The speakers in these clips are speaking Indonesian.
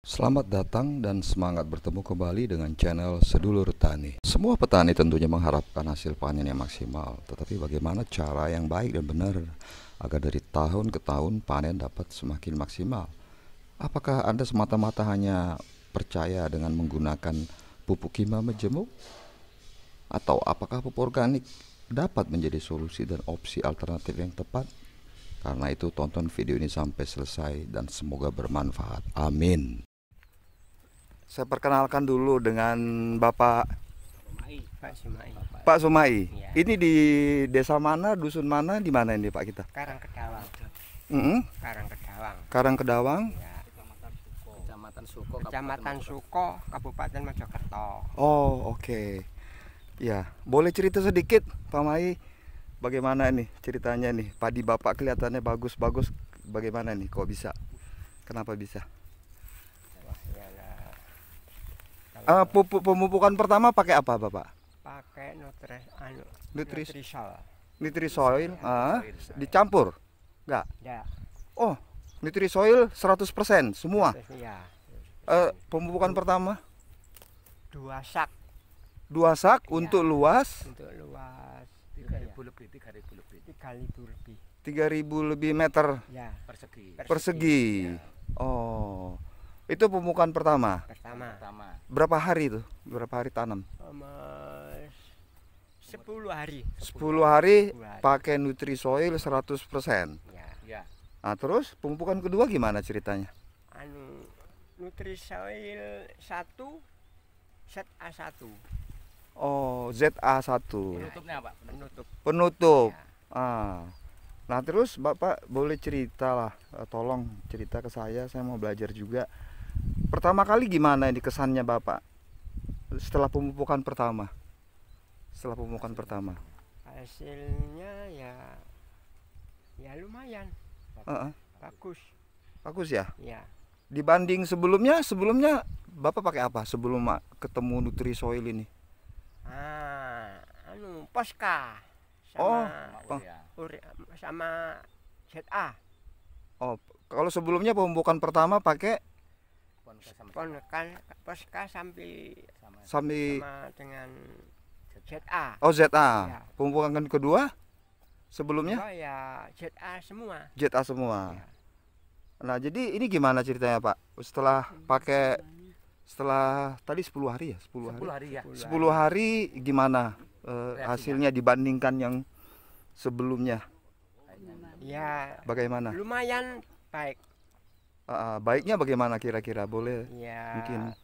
Selamat datang dan semangat bertemu kembali dengan channel Sedulur Tani. Semua petani tentunya mengharapkan hasil panen yang maksimal, tetapi bagaimana cara yang baik dan benar agar dari tahun ke tahun panen dapat semakin maksimal? Apakah Anda semata-mata hanya percaya dengan menggunakan pupuk kimia majemuk? Atau apakah pupuk organik dapat menjadi solusi dan opsi alternatif yang tepat? Karena itu tonton video ini sampai selesai dan semoga bermanfaat. Amin. Saya perkenalkan dulu dengan Bapak Pak Sumai. Pak Sumai. Iya. Ini di desa mana, dusun mana, di mana ini Pak kita? Karangkedawang. Karangkedawang. Karangkedawang. Ya. Kecamatan Suko, Suko, Kabupaten Mojokerto. Oh, oke. Ya, boleh cerita sedikit Pak Mai, bagaimana nih ceritanya nih? Padi Bapak kelihatannya bagus-bagus. Bagaimana nih kok bisa? Kenapa bisa? Wah, ya lah. Pupuk pemupukan pertama pakai apa Bapak? Pakai Nutris Nutrisol. Nutrisoil, dicampur? Enggak. Ya. Oh, Nutrisoil 100% semua. Ya. Pemupukan pertama 2 sak 2 sak Iya. untuk luas untuk luas 3.000 lebih, 3.000 lebih 3.000 lebih. 3.000 lebih meter Ya. persegi. persegi. Ya. Oh, itu pemupukan pertama. Pertama Berapa hari itu? Berapa hari tanam? Sama 10 hari. 10 hari 10 hari. pakai Nutrisoil 100%. Ya. ya. Nah, terus pemupukan kedua gimana ceritanya? Nutrisol 1 ZA1 Oh, ZA1 Penutupnya Pak. penutup. penutup. Ya. Nah, terus Bapak boleh cerita lah, tolong cerita ke saya mau belajar juga. Pertama kali gimana ini kesannya Bapak setelah pemupukan pertama? Setelah pemupukan pertama. Hasilnya ya lumayan Heeh, bagus bagus ya. ya. Dibanding sebelumnya Bapak pakai apa sebelum ketemu Nutrisoil ini? Posca Oh, sama Ya. sama ZA Oh, kalau sebelumnya pemupukan pertama pakai Posca sampai sambil sama dengan ZA. ZA. Ya. Pemupukan kedua sebelumnya Kedua ya ZA semua. ZA semua. Ya. Nah, jadi ini gimana ceritanya Pak? Setelah tadi 10 hari ya? 10 hari. 10 hari ya. 10 hari gimana hasilnya dibandingkan yang sebelumnya? Ya Bagaimana? lumayan baik. Baiknya bagaimana kira-kira? Boleh Ya mungkin.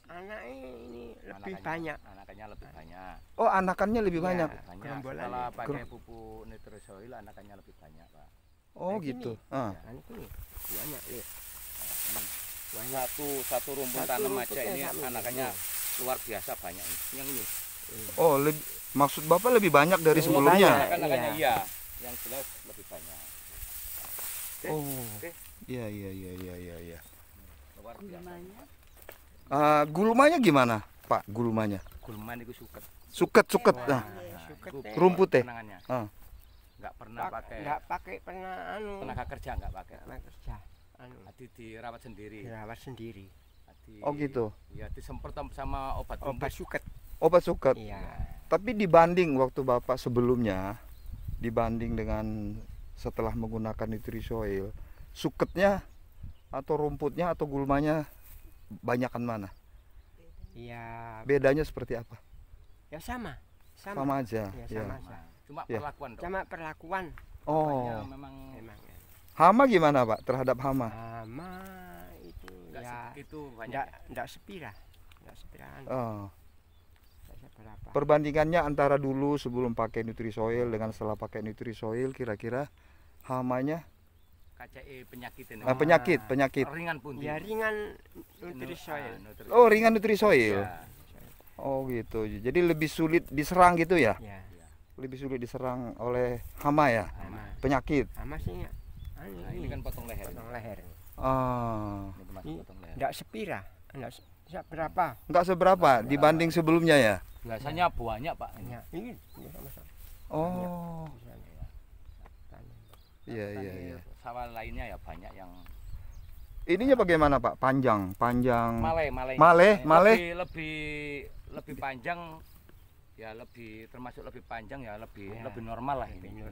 anak ini lebih Anakannya- banyak. Anakannya lebih banyak. Oh, anakannya lebih Ya. banyak. Banyak. Gerombolan Setelah ini. pakai pupuk Nutrisoil anakannya lebih banyak Pak. Oh, Kayak gitu. gini. Ini banyak lihat. Satu rumpun Satu tanam rumputnya aja ini satu. anakannya luar biasa banyak ini. Yang ini. Oh, maksud Bapak lebih banyak dari Lebih sebelumnya? banyak. Anakannya Iya. iya. Yang jelas lebih banyak. Oke, Oh. oke. Iya. Luar biasa. Gulmanya gimana, Pak? Gulmanya? Gulman itu suket. Suket. Nah, Suket itu teh. rumput teh. penangannya. Ah. Nggak pernah pakai Enggak pakai pernah tenaga kerja, nggak pakai. tenaga kerja. Tadi dirawat sendiri. Dirawat sendiri. Oh, gitu. Ya disemprot sama obat Obat suket. Obat suket. Iya. Tapi dibanding waktu Bapak sebelumnya, dibanding dengan setelah menggunakan Nutrisoil, suketnya atau rumputnya atau gulmanya banyakan mana? Ya, Bedanya seperti apa? ya sama. Sama aja. Ya, Ya. sama. Cuma Ya. perlakuan dong. Sama perlakuan Oh, Apanya memang memang. hama gimana Pak terhadap hama? Sama itu nggak ya segitu banyak. enggak sepira. Enggak sepiraan. Oh, Enggak seberapa. perbandingannya antara dulu sebelum pakai Nutrisoil dengan setelah pakai Nutrisoil, kira-kira hamanya KCE penyakit ini. penyakit. Ringan pun. Ya ringan Nutrisoil. Oh, ringan Nutrisoil. Ya. Oh, gitu. Jadi lebih sulit diserang gitu ya? Ya, Lebih sulit diserang oleh hama ya? sama. Penyakit. Sama sih ya. Nah, ini kan potong leher. potong leher. Ah, Ini termasuk Ini potong leher. Enggak sepira. Enggak seberapa. nggak seberapa dibanding sebelumnya ya? Biasanya banyak Pak. Ya, ini sama-sama. Oh, Tanya. iya. Sawah lainnya ya banyak yang ininya bagaimana Pak? Panjang. Male. Lebih panjang ya, termasuk lebih panjang ya, lebih normal lah ini.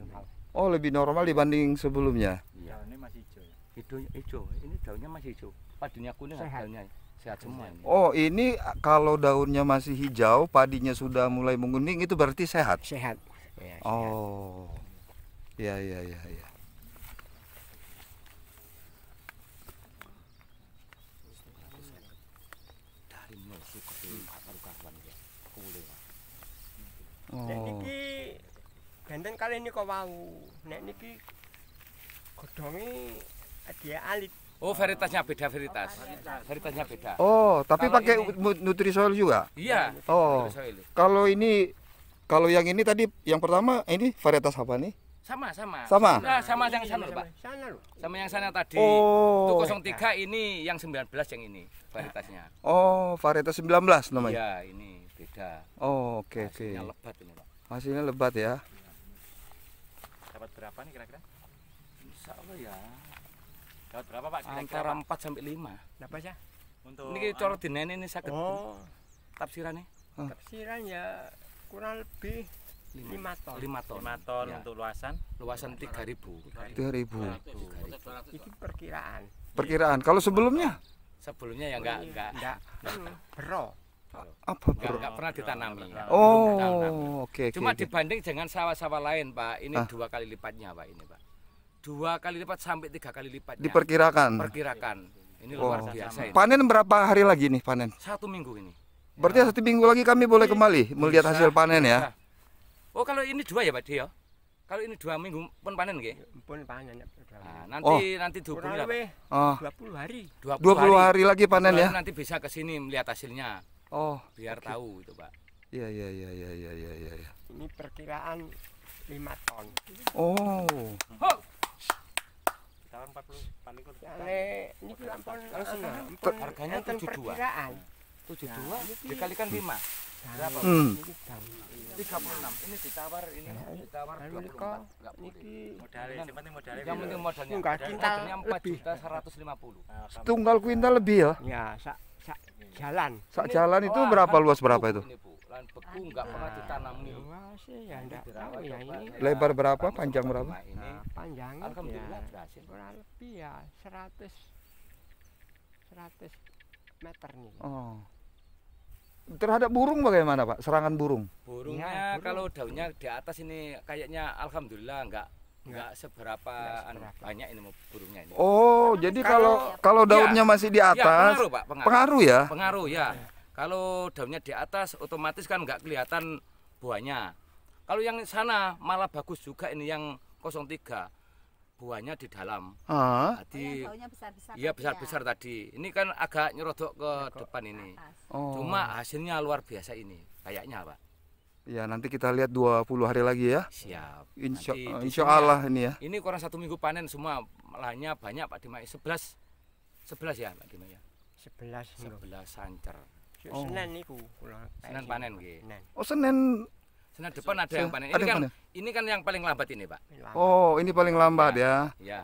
Oh, lebih normal dibanding sebelumnya. Iya. Daunnya masih hijau. Ini daunnya masih hijau. Padinya kuning, daunnya sehat semua ini. Oh, ini kalau daunnya masih hijau, padinya sudah mulai menguning, itu berarti sehat. Sehat. Ya, sehat. Oh. Iya. Nek Oh. niki benten kali ini kok wau. Nek niki godhonge dia alit. Oh, varietasnya beda. Varietasnya beda. Oh, tapi Kalau pakai ini- Nutrisoil juga? Iya. Oh. Soil. Kalau yang ini tadi yang pertama ini varietas apa nih? Sama. Sama? Nah, sama yang sana, Pak. Sana lho. Sama yang sana tadi. Oh. Itu 03, ini yang 19 yang ini varietasnya. Oh, varietas 19 namanya. Iya, ini beda. Oh, oke. Hasilnya lebat ini, Pak. Hasilnya lebat ya. Dapat berapa nih kira-kira? Insya Allah ya. Dapat berapa Pak? Kira-kira, Antara Pak? 4 sampai 5. Napa sih? Untuk Ini coro dinen ini sakit Oh, tafsirannya tafsiran ya kurang lebih 5 ton. 5 ton. 5 ton Ya. untuk luasan. Luasan 3.000. 3.000. Itu perkiraan. Perkiraan. Kalau sebelumnya Sebelumnya ya enggak Bero. apa, Bro? enggak pernah ditanami. Oh, oke. Cuma dibanding dengan sawah-sawah lain, Pak, ini Ah. 2 kali lipatnya, Pak, ini, Pak. 2 kali lipat sampai 3 kali lipatnya. Diperkirakan. Perkirakan. Ini Oh. luar biasa ini. Panen berapa hari lagi nih panen? 1 minggu ini. Berarti 1 minggu lagi kami boleh kembali melihat Bisa. hasil panen ya. Bisa. Oh, kalau ini 2 ya, Pak Dio? Kalau ini 2 minggu pun panen nggih? Pun panen. Nah, Oh. nanti dihubungi Kurang lah, Pak. lebih Oh, 20 hari. 20 hari lagi panen Baru ya. Nanti bisa ke sini melihat hasilnya, Oh, biar tahu itu, Pak. iya. Ini perkiraan 5 ton. Oh. Tahun 40 Kali ini ampun Harganya 72. perkiraan. 72 dikalikan 5. Berapa? Hmm. Niki tahun. 36. Ini ditawar ditawar Anu 24. niko Enggak boleh. niki modalnya, yang penting modalnya. Yang penting modalnya. Enggak, kintal Modalnya lebih. 4.150. Setunggal kuintal lebih ya. ya sak jalan. Sak Ini jalan itu lahan berapa luas berapa beku itu? ini, Bu. Lahan beku enggak pernah ditanami. Wah sih ya enggak tahu ya ini. Lebar berapa, panjang berapa? Nah, ini Nah, panjangnya alhamdulillah ya berhasil. kurang lebih ya 100 meter nih. Oh. Terhadap burung bagaimana, Pak? Serangan burung? Burungnya Ya, burung. kalau daunnya di atas ini kayaknya alhamdulillah enggak seberapa banyak ini burungnya ini. Oh, jadi kalau daunnya masih di Ya, atas, pengaruh, Pak, pengaruh ya? Pengaruh ya. Kalau daunnya di atas otomatis kan nggak kelihatan buahnya. Kalau yang sana malah bagus juga ini yang 03. Buahnya di dalam. Ah. Jadi daunnya besar-besar. iya tadi besar-besar tadi. Ini kan agak nyerodok ke depan ini. atas. Oh. Cuma hasilnya luar biasa ini kayaknya, Pak. Ya, nanti kita lihat 20 hari lagi ya. Siap. Insya, Nanti di insya sini Allah ini ya. Ini kurang 1 minggu panen semua. Lahannya banyak, Pak Dimai. 11 ya, Pak Dimai ya. 11 minggu. 11 sancer. Oh. Senin niku kula. Senin panen nggih. Senin. Oh, Senin. Senin depan ada yang panen. Ada yang panen? Ini kan yang paling lambat ini, Pak. Oh, ini paling lambat ya. Ya.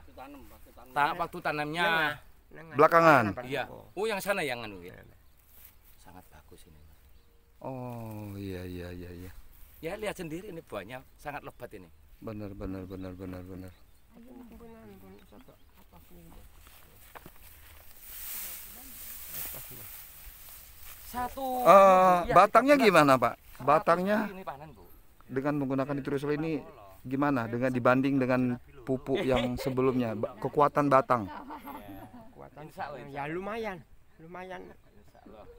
Waktu tanamnya Nengah. Belakangan. iya. Oh, yang sana yang anu ya. Sangat bagus ini. Oh, iya. Ya, lihat sendiri ini buahnya sangat lebat ini. Benar. Satu. Iya, Batangnya itu gimana, Pak? 100 Batangnya ini panen, Bu. dengan menggunakan Nutrisoil ini gimana dengan dibanding dengan pupuk yang sebelumnya? Kekuatan batang. Kekuatan Insya Allah, ya lumayan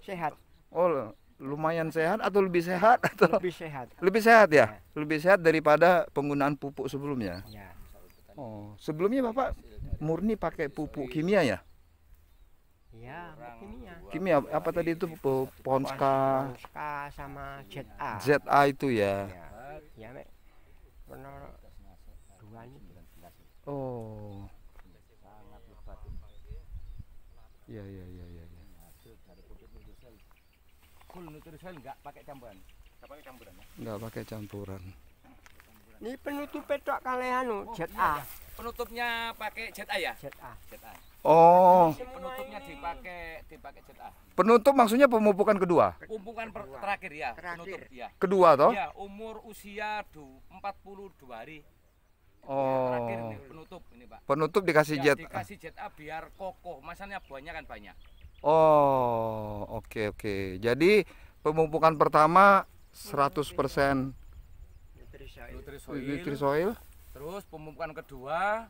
sehat, Oh, lumayan sehat atau lebih sehat atau lebih sehat. lebih sehat ya? Lebih sehat daripada penggunaan pupuk sebelumnya. Ya. Oh, sebelumnya Bapak murni pakai pupuk kimia ya? Ya, kimia. Kimia apa tadi itu Ponska, Ponska sama ZA. ZA itu ya. Ya, ya mek. Pernah dua ini. Oh. Iya. Full Nutrisoil enggak pakai campuran. Enggak pakai campuran. Ini penutup petok kali anu ZA. penutupnya pakai ZA ya? ZA. ZA. Oh, Penutupnya dipakai ZA. penutup maksudnya pemupukan kedua. Pemupukan terakhir ya, Terakhir. penutup ya. Kedua toh? Ya, umur usia 42 hari. Oh. Terakhir ini penutup ini, Pak. Penutup dikasih Ya, jet. dikasih ZA biar kokoh. Masanya buahnya kan banyak. Oh, oke oke. Jadi pemupukan pertama 100% Nutrisoil. Nutrisoil. Terus pemupukan kedua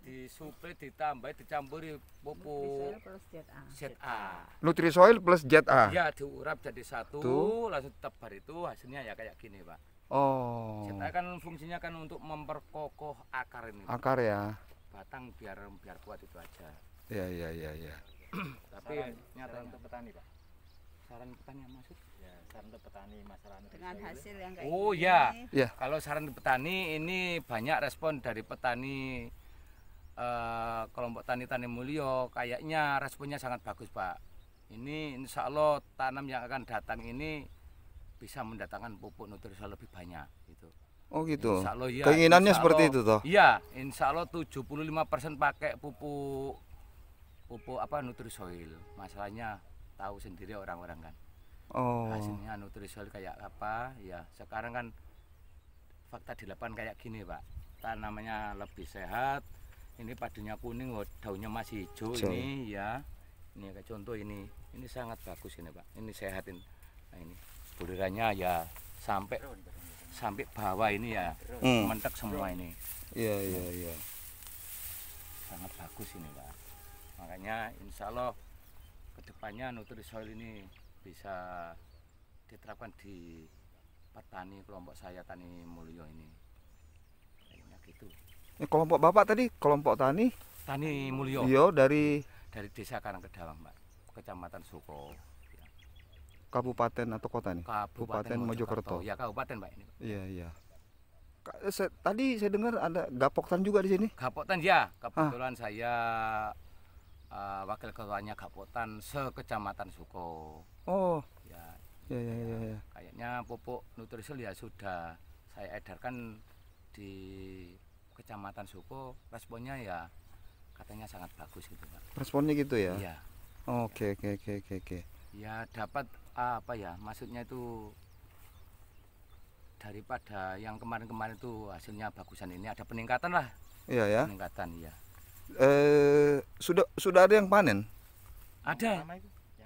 disuplai, ditambahi, dicampuri pupuk ZA. Nutrisoil plus jet A. Ya, diurap jadi satu, Tuh. langsung tebar itu hasilnya ya kayak gini, Pak. Oh. ZA kan fungsinya kan untuk memperkokoh akar ini, Pak. Akar ya. Batang biar kuat itu aja. Iya iya iya iya. Tapi Saran nyatanya untuk petani, Pak. saran petani yang masuk. Ya, saran untuk petani masalah Dengan nutrisoil. hasil yang kayak Oh gini. ya, Ya. kalau saran petani ini banyak respon dari petani kelompok tani Mulyo, kayaknya responnya sangat bagus, Pak. Ini insya Allah tanam yang akan datang ini bisa mendatangkan pupuk nutrisoil lebih banyak gitu. Oh gitu. Insya Allah, ya, Keinginannya insya seperti Allah. itu toh. Iya, insya Allah 75% pakai pupuk nutrisoil. Masalahnya tahu sendiri orang-orang kan. Oh. Hasilnya nutrisoil kayak apa? Ya, sekarang kan fakta di lapangan kayak gini, Pak. Tanamannya lebih sehat. Ini padunya kuning, daunnya masih hijau Hijau. ini ya. Ini kayak contoh ini sangat bagus ini, Pak. Ini sehatin. Nah, ini bulirannya ya sampai bawah ini ya, mentek semua ini. Iya iya iya. Sangat bagus ini, Pak. Makanya insya Allah kedepannya nutrisoil ini bisa diterapkan di petani kelompok saya Tani Mulyo ini. Kayaknya gitu. Ini kelompok Bapak tadi kelompok tani. Tani Mulyo Iya dari dari Desa Karangkedawang, Pak. Kecamatan Suko. kabupaten atau kota nih? Kabupaten Mojokerto. Ya, kabupaten, Pak ini. Iya iya. Tadi saya dengar ada Gapoktan juga di sini. Gapoktan ya, kebetulan saya wakil ketuanya Gapoktan sekecamatan Suko. Oh. Ya, Iya iya iya. Ya. kayaknya pupuk nutrisoil ya sudah saya edarkan di kecamatan Suko, responnya ya katanya sangat bagus gitu, Pak. Responnya gitu ya? Iya. Oke oke oke oke oke. Ya dapat apa ya, maksudnya itu daripada yang kemarin-kemarin itu hasilnya bagusan, ini ada peningkatan lah. Iya ya. Peningkatan ya. Sudah ada yang panen? Ada.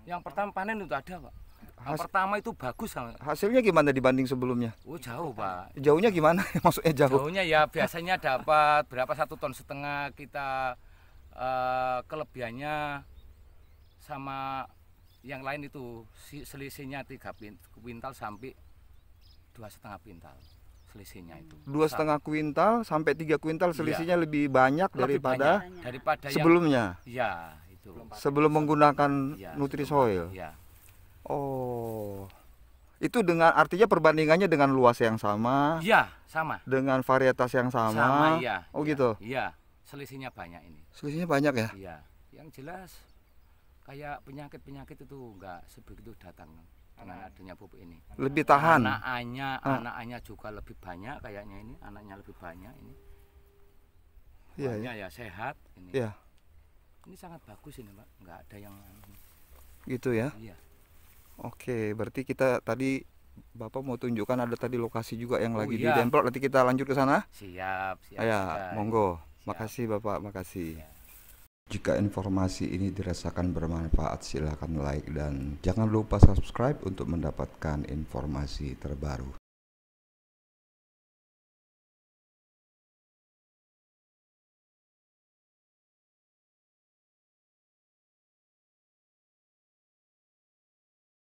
Yang pertama panen itu ada, Pak. Yang pertama itu bagus. Hasilnya gimana dibanding sebelumnya? Oh jauh, Pak. Jauhnya gimana? Maksudnya jauh? Jauhnya ya biasanya dapat berapa 1,5 ton kita, kelebihannya sama yang lain itu selisihnya 3 kuintal sampai 2,5 kuintal selisihnya itu. 2,5 kuintal sampai 3 kuintal selisihnya lebih banyak Lebih daripada banyak daripada sebelumnya. Ya itu. Sebelum menggunakan Ya, nutrisoil. Ya. Oh. Itu dengan artinya perbandingannya dengan luas yang sama, Iya, sama. dengan varietas yang sama. Sama, iya. Oh Iya, gitu. Iya, selisihnya banyak ini. Selisihnya banyak ya? Iya, yang jelas kayak penyakit-penyakit itu enggak sebegitu datang dengan adanya pupuk ini. Lebih tahan. Anaknya juga lebih banyak kayaknya ini, anaknya lebih banyak ini. Iya, Buahnya ya sehat ini. Iya. Ini sangat bagus ini, Pak. Enggak ada yang Gitu ya. iya. Oke, berarti kita tadi Bapak mau tunjukkan ada tadi lokasi juga yang Oh, lagi iya. di Demplok, nanti kita lanjut ke sana. Siap. Ya, monggo. Siap. Makasih Bapak, makasih. Ya. Jika informasi ini dirasakan bermanfaat, silakan like dan jangan lupa subscribe untuk mendapatkan informasi terbaru.